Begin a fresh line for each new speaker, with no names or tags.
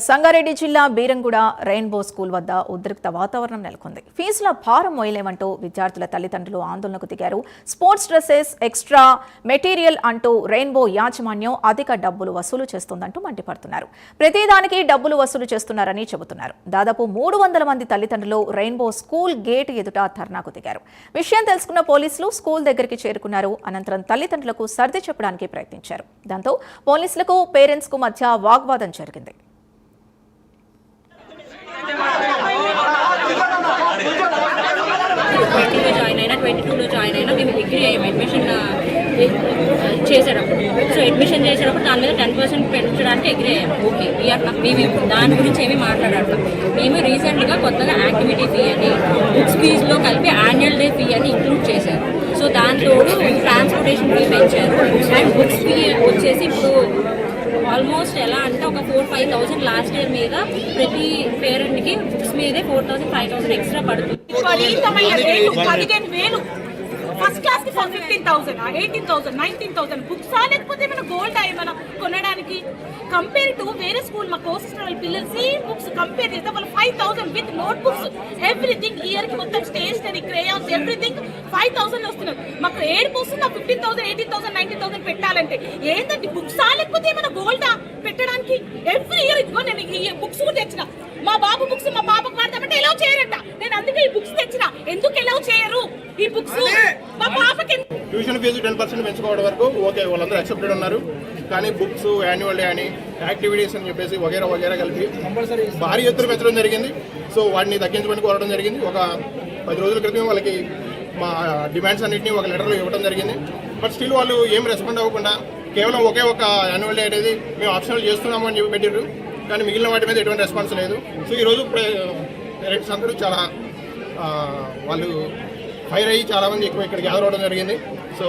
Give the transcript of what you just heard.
సంగారెడ్డి జిల్లా Beeramguda rainbow school వద్ద ఉద్రిక్త వాతావరణం నెలకొంది. ఫీజుల భారం మోయలేమంటూ విద్యార్థుల తల్లిదండ్రులు ఆందోళనకు దిగారు. స్పోర్ట్స్ డ్రెస్సెస్, ఎక్స్ట్రా మెటీరియల్ అంటూ రెయిన్బో యాజమాన్యం అధిక డబ్బులు వసూలు చేస్తోందంటూ మండిపడుతున్నారు. ప్రతిదానికి డబ్బులు వసూలు చేస్తున్నారని చెబుతున్నారు. దాదాపు 300 మంది తల్లిదండ్రులు రెయిన్బో స్కూల్ గేట్ ఎదుట ధర్నాకు దిగారు. విషయం తెలుసుకున్న పోలీసులు స్కూల్ దగ్గరికి చేరుకున్నారు. అనంతరం తల్లిదండ్రులకు సర్ది చెప్పడానికి ప్రయత్నించారు. దాంతో పోలీసులకు పేరెంట్స్ కు మధ్య వాగ్వాదం జరిగింది.
20 జాయిన్ అయినా 22లో జాయిన్ అయినా మేము డిగ్రీ అయ్యాము అడ్మిషన్ చేసేటప్పుడు. సో అడ్మిషన్ చేసేటప్పుడు దాని మీద 10% పెంచడానికి అగ్రీ అయ్యాము. ఓకే, మేము దాని గురించి ఏమి మాట్లాడతాం. మేము రీసెంట్గా కొత్తగా యాక్టివిటీ ఫీ అని బుక్స్ ఫీజులో కలిపి యాన్యువల్ డే ఫీ అని ఇంక్లూడ్ చేశారు. సో దాంతో ట్రాన్స్పోర్టేషన్ ఫీ పెంచారు. అండ్ బుక్స్ ఫీ వచ్చేసి ఇప్పుడు ఆల్మోస్ట్ ఎలా అంటే ఒక 4-5,000 లాస్ట్ ఇయర్ మీద ప్రతి పేరెంట్కి బుక్స్ మీదే 4,000-5,000 ఎక్స్ట్రా పడుతుంది.
ఫస్ట్ క్లాస్ కి 15,000, 18,000, 19,000 బుక్స్ లేకపోతే మన గోల్డ్ ఏమైనా కొనడానికి కంపేర్ టు వేరే స్కూల్ మా కోసిస్టర్ పిల్లలు సేమ్ బుక్స్ కంపేర్ చేస్తే వాళ్ళు 5,000 with note books everything year కి మొత్తం స్టేషనరీ క్రేయాన్స్ ఎవ్రీథింగ్ 5,000 వస్తున్నారు. మాకు 7 బుక్స్ 15,000, 18,000, 19,000 పెట్టాలంటే ఏంటంటే బుక్స్ లేకపోతే ఏమైనా గోల్డ్ పెట్టడానికి ఎవ్రీ ఇయర్ ఇదిగో నేను ఈ బుక్స్ కూడా తెచ్చిన మా బాబు బుక్స్ మా పాపకు వాడతామంటే ఎలా చేయరంట. నేను అందుకే ఈ బుక్స్ తెచ్చిన. ఎందుకు ఎలా చేయరు ఈ బుక్స్? మా పాపకి
ట్యూషన్ ఫీజు 10% పెంచుకోవడం వరకు ఓకే, వాళ్ళందరూ యాక్సెప్టెడ్ ఉన్నారు. కానీ బుక్స్, యాన్యువల్ డే అని, యాక్టివిటీస్ అని చెప్పేసి వగేరా వగేరా కలిపి భారీ ఎత్తున పెంచడం జరిగింది. సో వాటిని తగ్గించమని కోరడం జరిగింది. ఒక 10 రోజుల క్రితం వాళ్ళకి మా డిమాండ్స్ అన్నింటినీ ఒక లెటర్లో ఇవ్వడం జరిగింది. బట్ స్టిల్ వాళ్ళు ఏం రెస్పాండ్ అవ్వకుండా కేవలం ఒకే ఒక యాన్యువల్ డే అనేది మేము ఆప్షనల్ చేస్తున్నాము అని చెప్పి పెట్టారు. కానీ మిగిలిన వాటి మీద ఎటువంటి రెస్పాన్స్ లేదు. సో ఈరోజు పేరెంట్స్ అందరూ చాలా వాళ్ళు ఫైర్ అయ్యి చాలామంది ఎక్కువ ఇక్కడ గ్యాదర్ అవ్వడం జరిగింది.